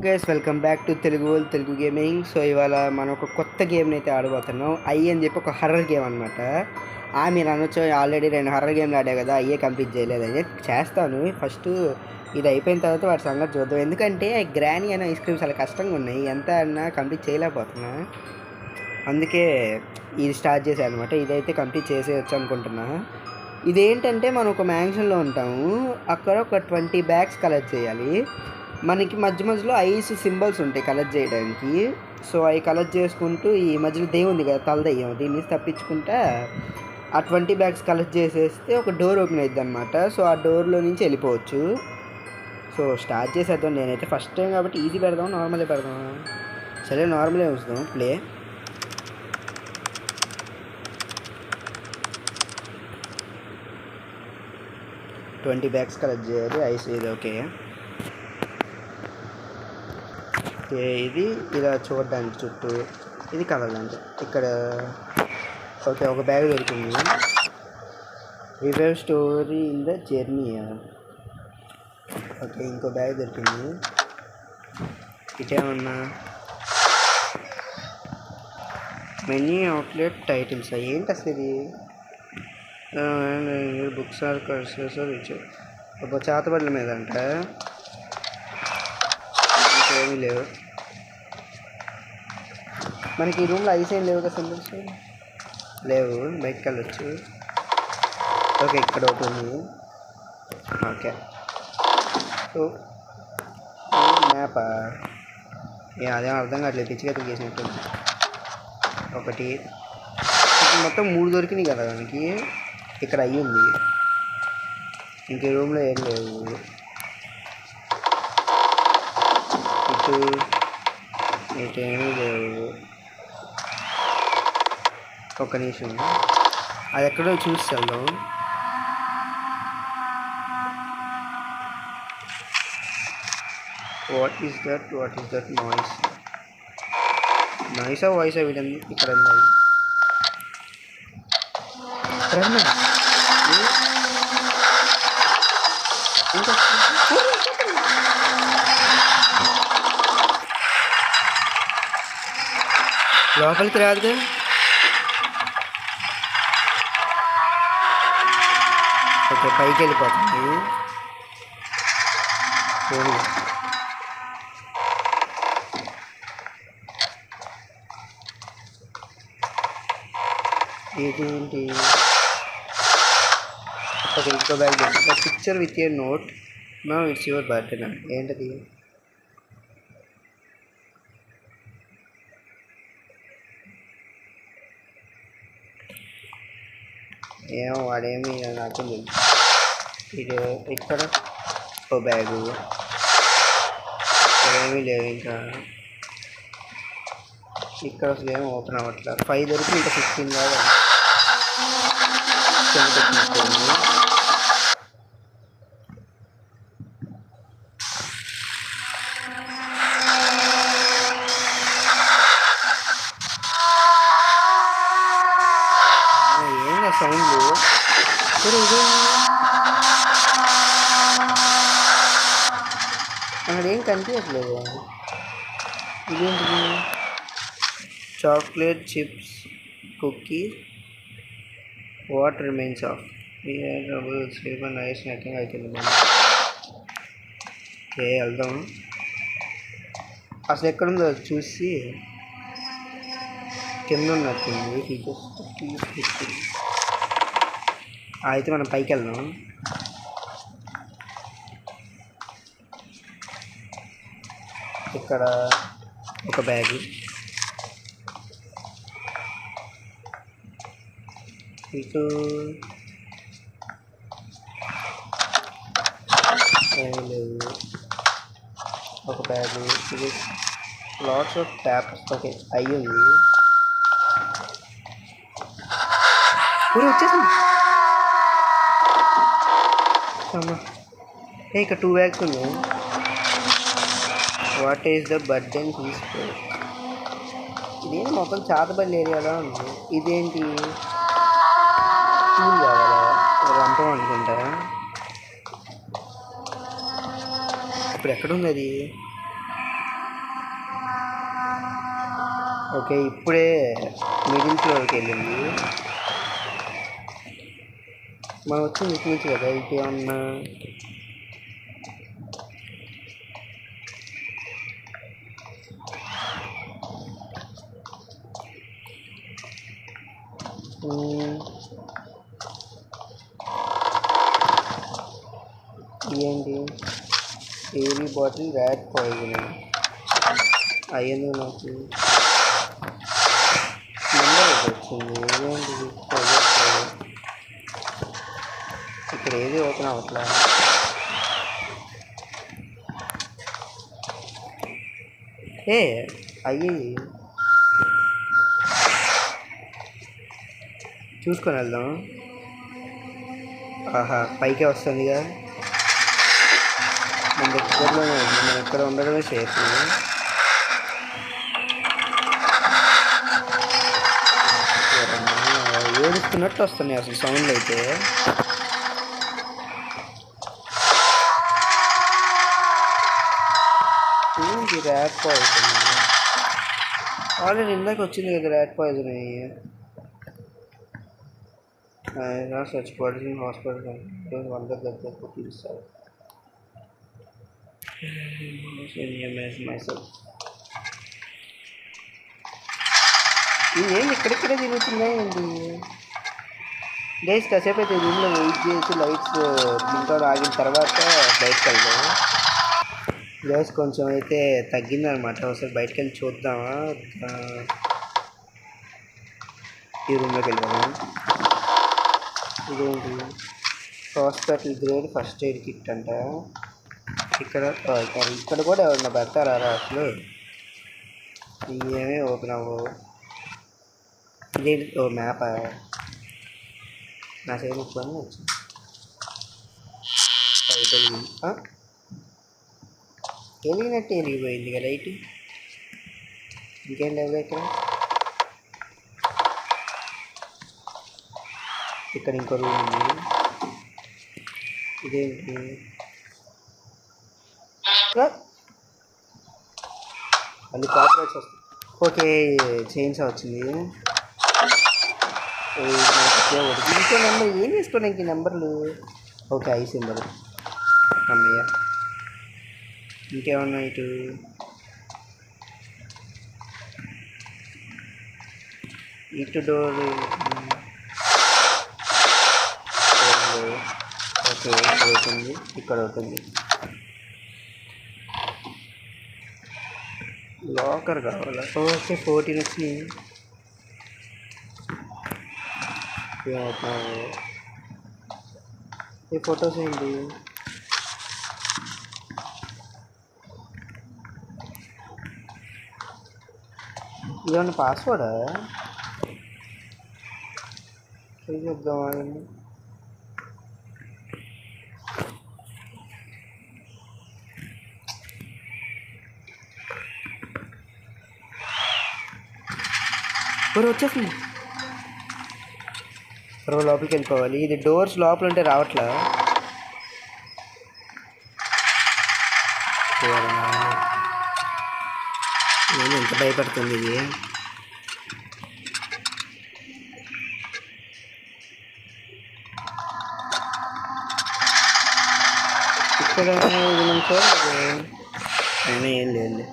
Guys welcome back to Telugu gaming. So ఇవాళ మనం ఒక కొత్త గేమ్ని అయితే ఆడబోతున్నాం. అని చెప్పి ఒక హర్రర్ గేమ్ అనమాట. మీరు అనొచ్చు ఆల్రెడీ 2 హర్రర్ గేమ్లు ఆడా కదా, అయ్యే కంప్లీట్ చేయలేదని. చేస్తాను, ఫస్ట్ ఇది అయిపోయిన తర్వాత వాటి సంగతి చూద్దాం. ఎందుకంటే గ్రానీ అనే ఐస్ క్రీమ్స్ చాలా కష్టంగా ఉన్నాయి, ఎంత అన్నా కంప్లీట్ చేయలేకపోతున్నా. అందుకే ఇది స్టార్ట్ చేశాను అనమాట. ఇదైతే కంప్లీట్ చేసేయచ్చు అనుకుంటున్నా. ఇదేంటంటే మనం ఒక మ్యాన్షన్లో ఉంటాము, అక్కడ ఒక 20 బ్యాగ్స్ కలెక్ట్ చేయాలి. మనకి మధ్యలో ఐస్ సింబల్స్ ఉంటాయి కలెక్ట్ చేయడానికి. సో అవి కలెక్ట్ చేసుకుంటూ ఈ మధ్యలో దెయ్యం ఉంది కదా, తలదెయ్యం, దీన్ని తప్పించుకుంటా ఆ 20 బ్యాగ్స్ కలెక్ట్ చేసేస్తే ఒక డోర్ ఓపెన్ అవుతుంది అనమాట. సో ఆ డోర్లో నుంచి వెళ్ళిపోవచ్చు. సో స్టార్ట్ చేసేద్దాం. నేనైతే ఫస్ట్ టైం కాబట్టి ఈజీ పెడదాం, నార్మలే పెడదాం. సరే నార్మలే ఉంచుదాం. ప్లే 20 బ్యాగ్స్ కలెక్ట్ చేయాలి. ఐస్ ఇది ఓకే. ఇది ఇలా చూడడానికి చుట్టూ ఇది కలదండి. ఇక్కడ ఓకే, ఒక బ్యాగ్ దొరికింది. Revive story in the journey. Okay, ఇంకో బ్యాగ్ దొరికింది. ఇటేమన్నా మెనీ అవుట్లెట్ టైటిల్స్ ఏంటి అసలు ఇది? బుక్స్ ఆర్ కర్సెస్ ఒక చేతబడుల మీద అంట. ఇంకేమీ లేవు మనకి ఈ రూమ్లో. ఐస్ ఏం లేవు కదా, సింబల్స్ లేవు, బయటకు వెళ్ళొచ్చు. ఓకే, ఇక్కడ ఒకటి ఉంది. ఓకే, సో మ్యాపా అదేం అర్థం కావట్లేదు, పిచ్చిగా తిరిగేసినట్టు. ఒకటి మొత్తం 3 దొరికినాయి కదా దానికి. ఇక్కడ అయ్యింది, ఇంక రూమ్లో ఏం లేవు. ఇటేమీ లేవు. ఒక నిమిషం, అది ఎక్కడో చూసి వెళ్దాం. వాట్ ఈస్ దట్ నాయిసా వాయిస్ వీళ్ళంది ఇక్కడ ఉన్నాయి. లోపలికి రాదుగా. ఓకే, పైకి వెళ్ళిపోతుంది. ఏంటి? ఓకే, ఇంకో bag picture with your note. No it's your birthday. ఏంటది? ఏమో వాడేమి నాకు ఇది. ఇక్కడ ఓ బ్యాగు, ఏమీ లేవు. ఇంకా ఇక్కడ అసలు ఏమో ఓపెన్ అవ్వట్లా. 5 దొరికి ఇంకా 16 కాదు. ఏందా సౌండ్లు? అక్కడ ఏం కనిపించట్లేదు. ఇదేంటిది? Chocolate chips cookie what remains of nice snacking అవుతుంది. ఓకే, వెళ్దాం. అసలు ఎక్కడుందో చూసి కింద ఉన్నట్టుంది. అయితే మనం పైకి వెళ్దాం. ఇక్కడ ఒక బ్యాగ్, ఇటు లేవు. ఒక బ్యాగు, ఇది లాట్స్ ఆఫ్ ట్యాప్స్. ఓకే, అయ్యింది. వచ్చేసింది. ఇక్కడ 2 బ్యాగ్స్ ఉన్నాయి. వాట్ ఈస్ ద బర్త్డే తీసుకో. ఇదేంటి మొత్తం చాతబల్లి ఏరియాలో ఉంది. ఇదేంటి స్కూల్ కావాలా? రంపం అనుకుంటా. ఇప్పుడు ఎక్కడుంది అది? ఓకే, ఇప్పుడే మిడిల్ ఫ్లోర్కి వెళ్ళింది. మనం వచ్చింది ఇటు నుంచి కదా, ఇటు ఏమన్నా ఏంటి ఏరీ బాటిల్ ర్యాట్ పాయిజన్ అయ్యింది. నాకు నెంబర్ వచ్చింది. ఏంటి ఇక్కడ ఏది ఓపెన్ అవ్వట్లా. ఏ అయ్యి చూసుకొని వెళ్దాం. ఆహా, పైకే వస్తుందిగా. మన దగ్గరలోనే మనం ఇక్కడ ఉండడమే సేఫ్. ఏడుస్తున్నట్టు వస్తున్నాయి అసలు సౌండ్లు అయితే. ఏంటి ర్యాట్ పాయిజన్? ఆల్రెడీ ఇందాక వచ్చింది కదా ర్యాట్ పాయిజన్ అయ్యి. సచ్ పాయిజన్ హాస్పిటల్ వంద దగ్గరకు తీస్తారు. ఇదేంటి ఇక్కడిక్కడే తిరుగుతున్నాయి ఏంటి గైస్? కాసేపు అయితే రూమ్లో వెయిట్ చేసి లైట్స్ బ్లింక్ అవుట్ ఆగిన తర్వాత బయటకు వెళ్దాం. గ్యాస్ కొంచెం అయితే తగ్గిందనమాట. ఒకసారి బయటకు వెళ్ళి చూద్దామా. ఈ రూమ్లోకి వెళ్ళాము. ఇదేంటి hospital grade first aid kit అంట. ఇక్కడ కూడా ఎవరన్నా పెడతారా అసలు? ఇవేమీ ఓపెన్ అవ్వవు. ఇదేంటి? ఓ మ్యాపా? నా సైడ్ పని వచ్చింది. వెలిగినట్టు వెలిగిపోయింది కదా లైట్. ఇంకేం లేదు ఇక్కడ. ఇక్కడ ఇంకో రూమ్ ఉంది. ఇదేంటి? మళ్ళీ కాపరేట్స్ వస్తుంది. ఓకే, చైన్స్ వచ్చింది. ఇంకో నెంబర్ ఏం చేసుకోవడానికి నెంబర్లు? Okay, I symbol. అమ్మయ్య, ఇంకేమన్నా ఇటు? ఇటు డోర్. ఓకే, ఇక్కడ అవుతుంది, ఇక్కడ అవుతుంది. లాకర్ కావాలా? ఓకే, 14 వచ్చినాయి. ఈ ఫొటోస్ ఏంటి? ఇదేమన్నా పాస్వర్డా? ట్రై చేద్దామా? వచ్చేసింది. లోపలికి వెళ్ళిపోవాలి. ఇది డోర్స్ లోపల ఉంటే రావట్లా. నేను ఎంత భయపడుతుంది ఇది. ఇక్కడ మనం చూడలేదు. అయినా ఏం లేదు.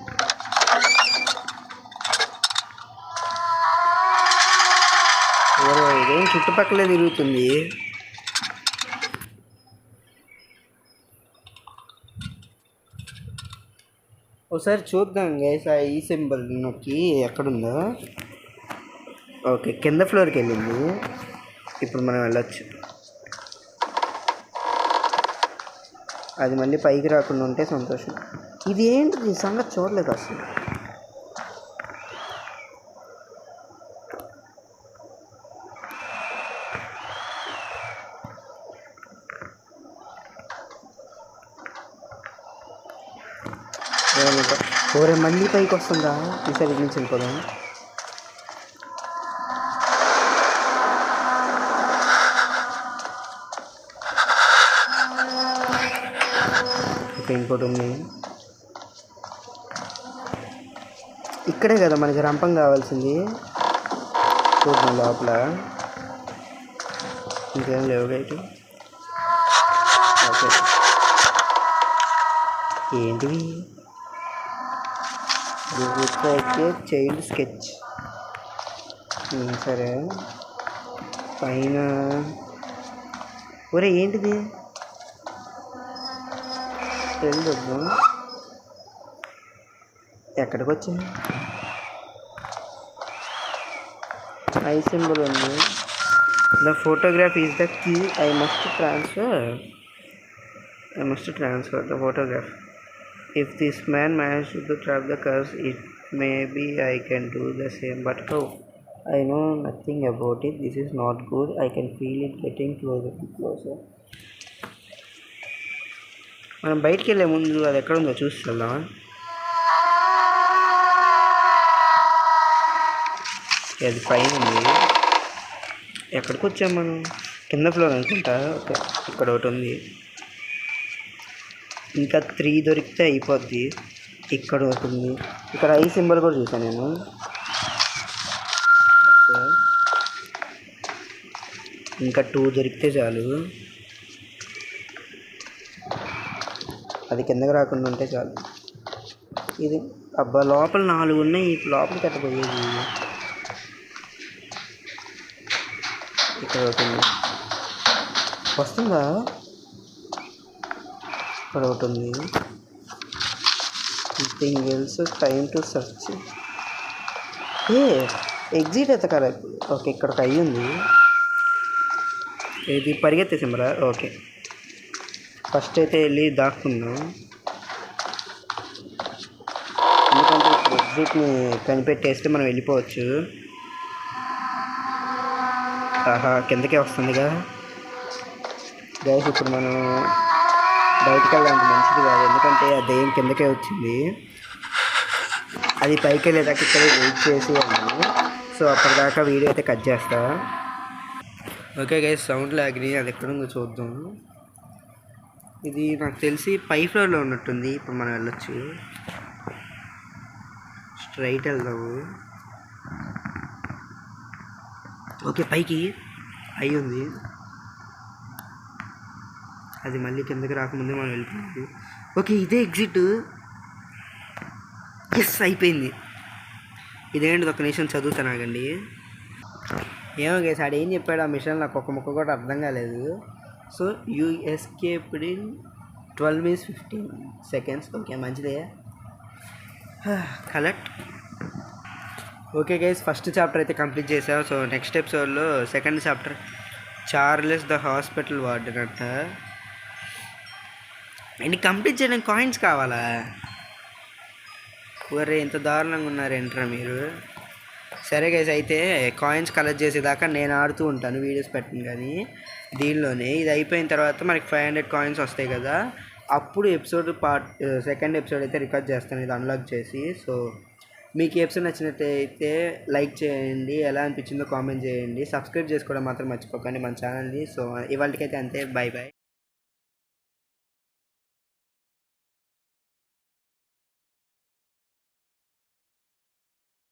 ఇదేం చుట్టుపక్కలే తిరుగుతుంది. ఒకసారి చూద్దాం గైస్. ఈ సింబల్ నొక్కి ఎక్కడుందో. ఓకే, కింద ఫ్లోర్కి వెళ్ళింది. ఇప్పుడు మనం వెళ్ళొచ్చు. అది మళ్ళీ పైకి రాకుండా ఉంటే సంతోషం. ఇది ఏంటిది సంగతి చూడలేదు అసలు. ఓరే మళ్ళీ పైకి వస్తుందా? ఈసారి ఇటు నుంచి వెళ్ళిపోదాం. ఇక్కడ ఇంకోటి ఉంది. ఇక్కడే కదా మనకి రంపం కావాల్సింది. చూద్దాం లోపల ఇంకేం లేవు అయితే. ఓకే, ఏంటివి? Child sketch. సరే, పైన ఒరే ఏంటిది? తెలియదు. ఎక్కడికి వచ్చింది? ఐ సింబల్ ఉంది. The photograph is the key. I must transfer the photograph. If this man managed to trap the curse, it maybe I can do the same. But how? I know nothing about it. This is not good. I can feel it getting closer and closer. మనం బయటికి వెళ్ళే ముందు అది ఎక్కడ ఉందో చూసి వెళ్దామా? అది పైన ఉంది. ఎక్కడికి వచ్చాం మనం? కింద ఫ్లోర్ అనుకుంటా. ఓకే, ఇక్కడ ఒకటి ఉంది. ఇంకా 3 దొరికితే అయిపోద్ది. ఇక్కడ ఒకటి ఉంది. ఇక్కడ ఐ సింబల్ కూడా చూసాను నేను. ఇంకా 2 దొరికితే చాలు. అది కిందకి రాకుండా ఉంటే చాలు. ఇది అబ్బా, లోపల 4 ఉన్నాయి. లోపలికి ఎట్ట పోయేది? ఇక్కడ ఒకటి ఉంది. వస్తుందా? ఇక్కడ ఒకటి ఉంది. Something else. Time to search. Exit ఎత్తకాల. ఓకే, ఇక్కడ ఒక అయ్యి ఉంది. ఇది పరిగెత్తేసింబరా. ఓకే, ఫస్ట్ అయితే వెళ్ళి దాక్కుందాం. ఎందుకంటే ఇప్పుడు ఎగ్జిట్ని కనిపెట్టేస్తే మనం వెళ్ళిపోవచ్చు. ఆహా, కిందకే వస్తుందిగా గైస్. ఇప్పుడు మనం బయటికి వెళ్ళడానికి మంచిది కాదు, ఎందుకంటే ఆ దెయ్యం కిందకే వచ్చింది. అది పైకి వెళ్ళేదాకా ఇక్కడే వెయిట్ చేసి ఉన్నాను. సో అప్పటిదాకా వీడియో అయితే కట్ చేస్తా. ఓకే గైస్, సౌండ్ లాగ్ని అది ఎక్కడ ఉందో చూద్దాం. ఇది నాకు తెలిసి పై ఫ్లోర్లో ఉన్నట్టుంది. ఇప్పుడు మనం వెళ్ళొచ్చు. స్ట్రైట్ వెళ్దాము. ఓకే, పైకి అయి ఉంది. అది మళ్ళీ కిందకి రాకముందే మనం వెళ్ళిపోయింది. ఓకే, ఇదే ఎగ్జిట్. ఎస్, అయిపోయింది. ఇదేంటి? ఒక నిమిషం చదువుతానాగండి. ఏమో గైస్, ఆడు ఏం చెప్పాడు ఆ మిషన్ నాకు ఒక ముక్క కూడా అర్థం కాలేదు. So you escaped in 12 minutes 15 seconds. Okay, మంచిదే. Collect. Okay guys, first chapter అయితే కంప్లీట్ చేసావు. సో నెక్స్ట్ ఎపిసోడ్లో second chapter, Charles the hospital warden అంట. అండ్ కంప్లీట్ చేయడానికి కాయిన్స్ కావాలా? ఒరే, ఇంత దారుణంగా ఉన్నారేంట్రా మీరు. సరే గైస్, అయితే కాయిన్స్ కలెక్ట్ చేసేదాకా నేను ఆడుతూ ఉంటాను, వీడియోస్ పెట్టను కానీ దీనిలోనే. ఇది అయిపోయిన తర్వాత మనకి 500 కాయిన్స్ వస్తాయి కదా, అప్పుడు సెకండ్ ఎపిసోడ్ అయితే రికార్డ్ చేస్తాను, ఇది అన్లాక్ చేసి. సో మీకు ఈ ఎపిసోడ్ నచ్చినట్టయితే లైక్ చేయండి, ఎలా అనిపించిందో కామెంట్ చేయండి, సబ్స్క్రైబ్ చేసుకోవడం మాత్రం మర్చిపోకండి మన ఛానల్ని. సో ఇవాళకైతే అంతే, బాయ్ బాయ్.